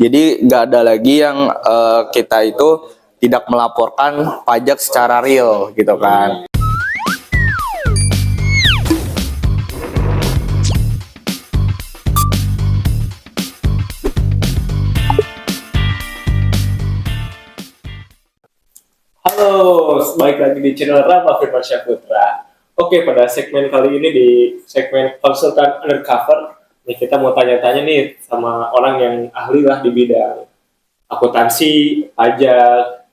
Jadi nggak ada lagi yang kita itu tidak melaporkan pajak secara real gitu kan. Halo, balik lagi di channel Rama Firman Syahputra. Oke, pada segmen kali ini di segmen konsultan undercover, nih kita mau tanya-tanya nih sama orang yang ahli lah di bidang akuntansi, pajak,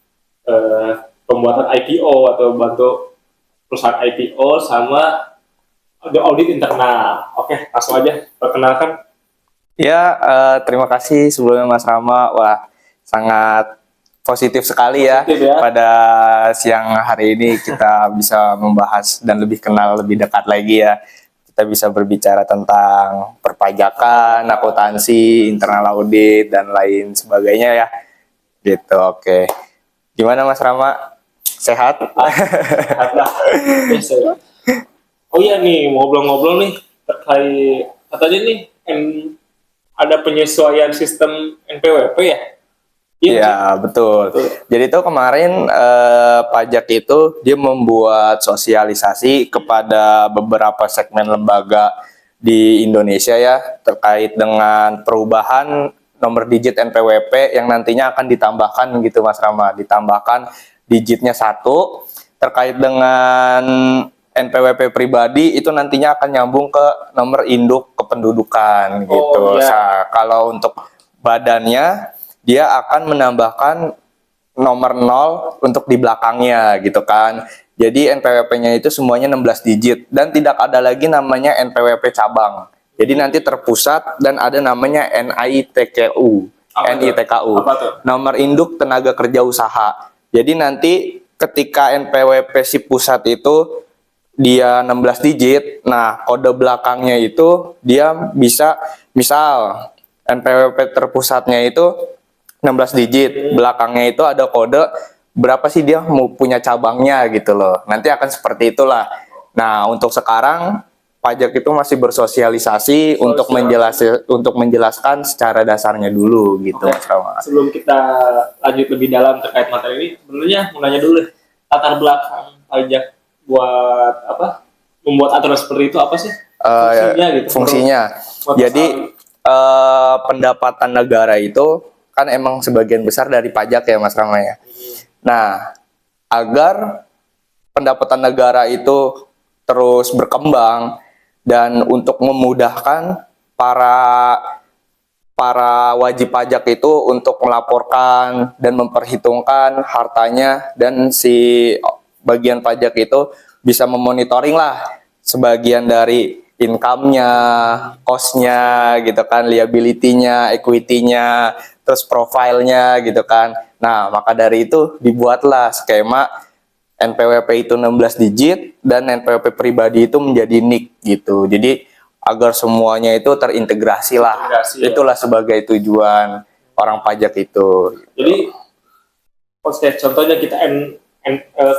pembuatan IPO atau bantu perusahaan IPO sama audit internal. Oke, langsung aja perkenalkan. Ya, terima kasih sebelumnya Mas Rama. Wah, sangat positif sekali ya. Pada siang hari ini kita bisa membahas dan lebih kenal lebih dekat lagi ya. Kita bisa berbicara tentang perpajakan, akuntansi, internal audit dan lain sebagainya ya. Gitu, oke. Gimana Mas Rama? Sehat? Sehat lah. Oh iya nih, ngobrol-ngobrol nih terkait katanya nih ada penyesuaian sistem NPWP ya? Iya, betul. Jadi itu kemarin pajak itu dia membuat sosialisasi kepada beberapa segmen lembaga di Indonesia ya terkait dengan perubahan nomor digit NPWP yang nantinya akan ditambahkan gitu Mas Rama, ditambahkan digitnya 1 terkait dengan NPWP pribadi itu nantinya akan nyambung ke nomor induk kependudukan gitu. Nah, kalau untuk badannya dia akan menambahkan nomor 0 untuk di belakangnya gitu kan. Jadi NPWP-nya itu semuanya 16 digit dan tidak ada lagi namanya NPWP cabang. Jadi nanti terpusat dan ada namanya NITKU. Nomor induk tenaga kerja usaha. Jadi nanti ketika NPWP si pusat itu dia 16 digit, nah kode belakangnya itu dia bisa misal NPWP terpusatnya itu 16 digit, belakangnya itu ada kode berapa sih dia mau punya cabangnya gitu loh. Nanti akan seperti itulah. Nah, untuk sekarang pajak itu masih bersosialisasi untuk menjelaskan secara dasarnya dulu gitu. Sebelum kita lanjut lebih dalam terkait materi ini, sebenarnya mau nanya dulu latar belakang pajak buat apa? Membuat aturan seperti itu apa sih? Fungsinya gitu. Fungsinya. Jadi pendapatan negara itu kan emang sebagian besar dari pajak ya Mas Rama ya. Nah, agar pendapatan negara itu terus berkembang dan untuk memudahkan para wajib pajak itu untuk melaporkan dan memperhitungkan hartanya dan si bagian pajak itu bisa memonitoring lah sebagian dari income-nya, cost-nya gitu kan, liability-nya, equity-nya, terus profilnya gitu kan. Nah, maka dari itu dibuatlah skema NPWP itu 16 digit dan NPWP pribadi itu menjadi NIK gitu. Jadi agar semuanya itu terintegrasi lah. Itulah sebagai tujuan orang pajak itu. Jadi contohnya kita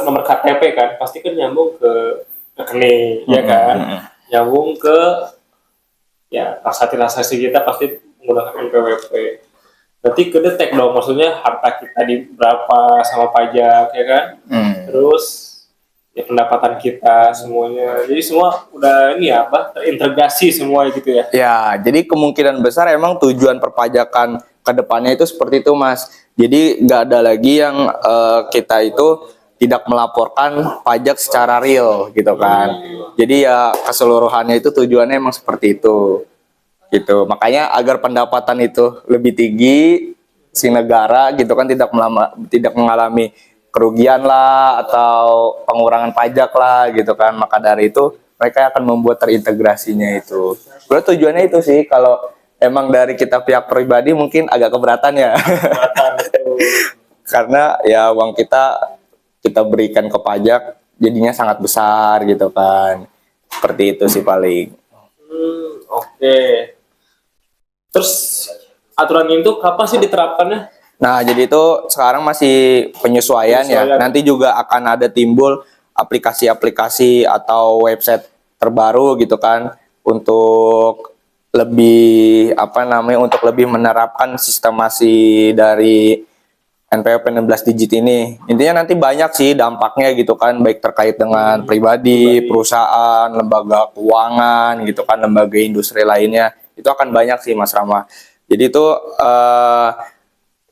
nomor KTP kan, pasti kan nyambung ke rekening, ya kan? Nyambung ke ya transaksi kita pasti menggunakan NPWP. Berarti kedetek dong, maksudnya harta kita di berapa sama pajak ya kan? Terus ya pendapatan kita semuanya. Jadi semua udah ini ya apa? Terintegrasi semua gitu ya. Ya, jadi kemungkinan besar emang tujuan perpajakan ke depannya itu seperti itu Mas. Jadi nggak ada lagi yang kita itu tidak melaporkan pajak secara real gitu kan. Jadi ya keseluruhannya itu tujuannya emang seperti itu. Gitu. Makanya agar pendapatan itu lebih tinggi si negara gitu kan tidak mengalami kerugian lah atau pengurangan pajak lah gitu kan. Maka dari itu mereka akan membuat terintegrasinya itu. Berarti tujuannya itu sih kalau emang dari kita pihak pribadi mungkin agak keberatan ya. Karena ya uang kita berikan ke pajak jadinya sangat besar gitu kan. Seperti itu sih paling. Oke. Terus aturan itu kapan sih diterapkannya? Nah, jadi itu sekarang masih penyesuaian ya. Nanti juga akan ada timbul aplikasi-aplikasi atau website terbaru gitu kan untuk lebih untuk lebih menerapkan sistemasi dari NPWP 16 digit ini. Intinya nanti banyak sih dampaknya gitu kan, baik terkait dengan pribadi, perusahaan, lembaga keuangan gitu kan, lembaga industri lainnya. Itu akan banyak sih Mas Rama. Jadi itu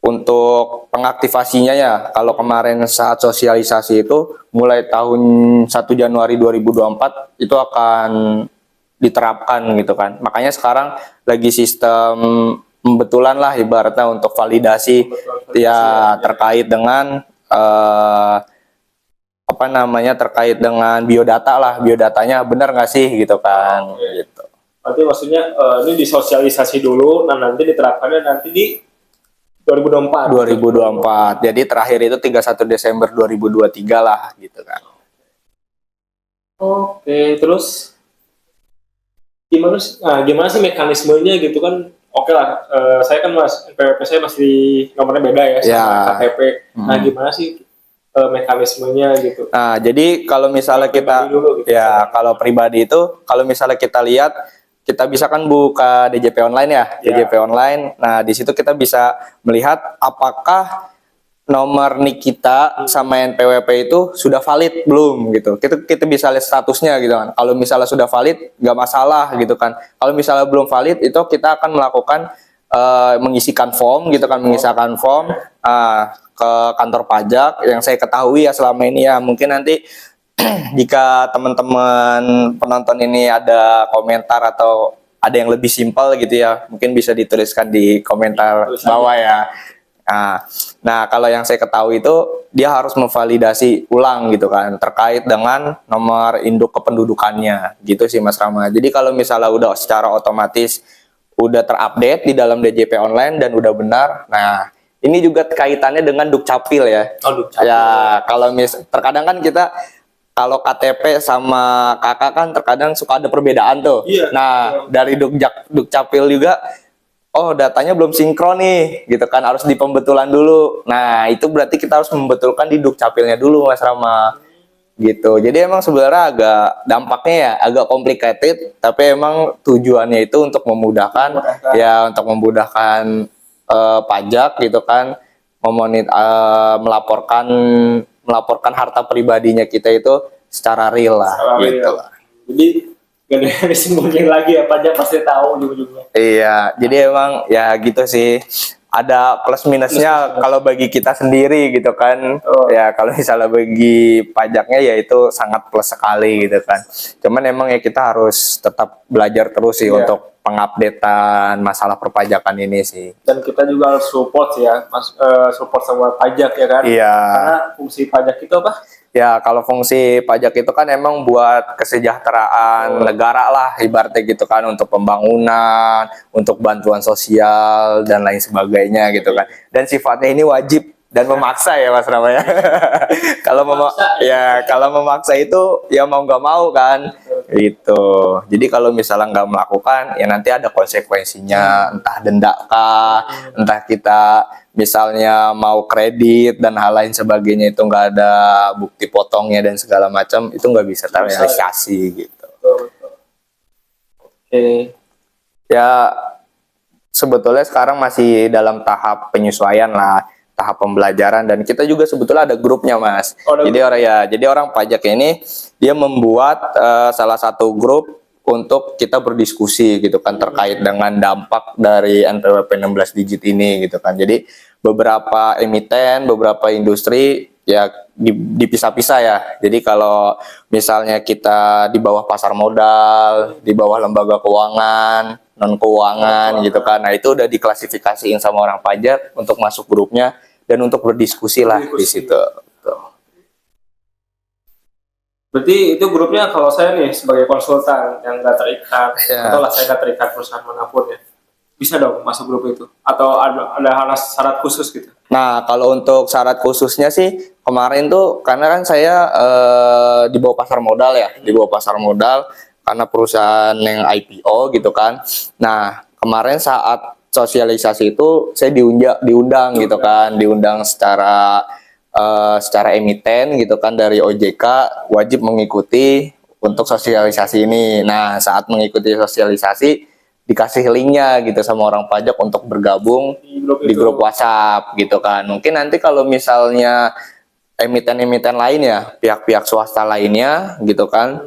untuk pengaktifasinya ya, kalau kemarin saat sosialisasi itu mulai tahun 1 Januari 2024 itu akan diterapkan gitu kan. Makanya sekarang lagi sistem pembetulan lah ibaratnya untuk validasi ya terkait dengan terkait dengan biodata lah, biodatanya benar nggak sih gitu kan. Gitu. Berarti maksudnya ini disosialisasi dulu, nah nanti diterapkannya nanti di 2024. Jadi terakhir itu 31 Desember 2023 lah gitu kan. Oke, terus gimana sih mekanismenya gitu kan? Oke lah, saya kan NPWP saya masih nomornya beda ya sama KTP. Nah, gimana sih mekanismenya gitu? Nah, jadi kalau misalnya kita dulu, gitu, kalau pribadi itu kalau misalnya kita lihat, kita bisa kan buka DJP online ya, DJP online. Nah, di situ kita bisa melihat apakah nomor NIK kita sama NPWP itu sudah valid belum gitu. Kita bisa lihat statusnya gitu kan. Kalau misalnya sudah valid nggak masalah gitu kan. Kalau misalnya belum valid itu kita akan melakukan mengisikan form gitu kan, mengisahkan form ke kantor pajak. Yang saya ketahui ya selama ini ya, mungkin nanti jika teman-teman penonton ini ada komentar atau ada yang lebih simpel gitu ya, mungkin bisa dituliskan di komentar bawah ya. Nah, kalau yang saya ketahui itu dia harus memvalidasi ulang gitu kan terkait dengan nomor induk kependudukannya gitu sih Mas Rama. Jadi kalau misalnya udah secara otomatis udah terupdate di dalam DJP online dan udah benar, nah ini juga kaitannya dengan Dukcapil ya. Dukcapil. Ya, kalau terkadang kan kita kalau KTP sama KK kan terkadang suka ada perbedaan tuh. Iya. Nah, dari Dukcapil juga datanya belum sinkron nih, gitu kan, harus di pembetulan dulu. Nah, itu berarti kita harus membetulkan di Dukcapilnya dulu, Mas Rama. Gitu. Jadi emang sebenarnya dampaknya ya agak complicated, tapi emang tujuannya itu untuk memudahkan. Untuk memudahkan pajak gitu kan, melaporkan harta pribadinya kita itu secara real lah, gitu. Jadi gak ada disembunyiin lagi ya, pajak pasti tahu ujung-ujungnya. Iya, jadi emang ya gitu sih. Ada plus minusnya kalau bagi kita sendiri gitu kan. Ya kalau misalnya bagi pajaknya ya itu sangat plus sekali gitu kan. Cuman emang ya kita harus tetap belajar terus sih untuk pengupdatean masalah perpajakan ini sih. Dan kita juga harus support ya, support sama pajak ya kan. Iya. Karena fungsi pajak itu apa? Ya, kalau fungsi pajak itu kan emang buat kesejahteraan negara lah, ibaratnya gitu kan, untuk pembangunan, untuk bantuan sosial, dan lain sebagainya gitu kan. Dan sifatnya ini wajib dan memaksa ya Mas Rama ya. Kalau memaksa itu ya mau nggak mau kan, gitu. Jadi kalau misalnya nggak melakukan, ya nanti ada konsekuensinya, entah denda kah, entah kita misalnya mau kredit dan hal lain sebagainya itu nggak ada bukti potongnya dan segala macam, itu nggak bisa terrealisasi gitu. Oke. Ya sebetulnya sekarang masih dalam tahap penyesuaian lah, tahap pembelajaran, dan kita juga sebetulnya ada grupnya Mas. Jadi orang pajak ini dia membuat salah satu grup untuk kita berdiskusi gitu kan terkait dengan dampak dari NPWP 16 digit ini gitu kan. Jadi beberapa emiten, beberapa industri ya dipisah-pisah ya. Jadi kalau misalnya kita di bawah pasar modal, di bawah lembaga keuangan, non keuangan gitu kan. Nah, itu udah diklasifikasiin sama orang pajak untuk masuk grupnya dan untuk berdiskusi lah di situ. Berarti itu grupnya kalau saya nih sebagai konsultan yang nggak terikat, atau lah saya nggak terikat perusahaan manapun ya, bisa dong masuk grup itu? Atau ada syarat khusus gitu? Nah, kalau untuk syarat khususnya sih kemarin tuh karena kan saya di bawah pasar modal ya, di bawah pasar modal karena perusahaan yang IPO gitu kan. Nah, kemarin saat sosialisasi itu saya diundang gitu kan, diundang secara emiten gitu kan dari OJK, wajib mengikuti untuk sosialisasi ini. Nah, saat mengikuti sosialisasi dikasih linknya gitu sama orang pajak untuk bergabung di itu. grup WhatsApp gitu kan. Mungkin nanti kalau misalnya emiten-emiten lain ya, pihak-pihak swasta lainnya gitu kan,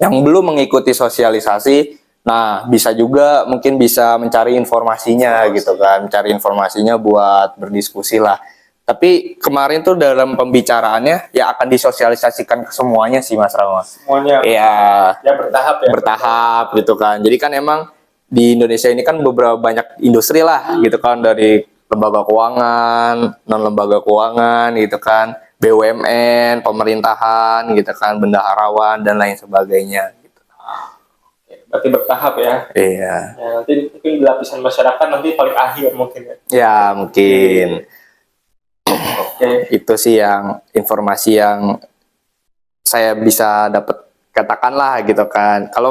yang belum mengikuti sosialisasi, nah bisa juga mungkin bisa mencari informasinya gitu kan, mencari informasinya buat berdiskusi lah. Tapi kemarin tuh dalam pembicaraannya ya akan disosialisasikan ke semuanya sih Mas Rama. Semuanya Ya, ya bertahap ya. bertahap gitu kan. Jadi kan emang di Indonesia ini kan beberapa banyak industri lah gitu kan, dari lembaga keuangan, non lembaga keuangan gitu kan, BUMN, pemerintahan gitu kan, bendaharawan dan lain sebagainya gitu. Berarti bertahap ya. Iya. Ya, nanti mungkin di lapisan masyarakat nanti paling akhir mungkin ya. Ya, mungkin Oke. itu sih yang informasi yang saya bisa dapat katakan lah gitu kan. Kalau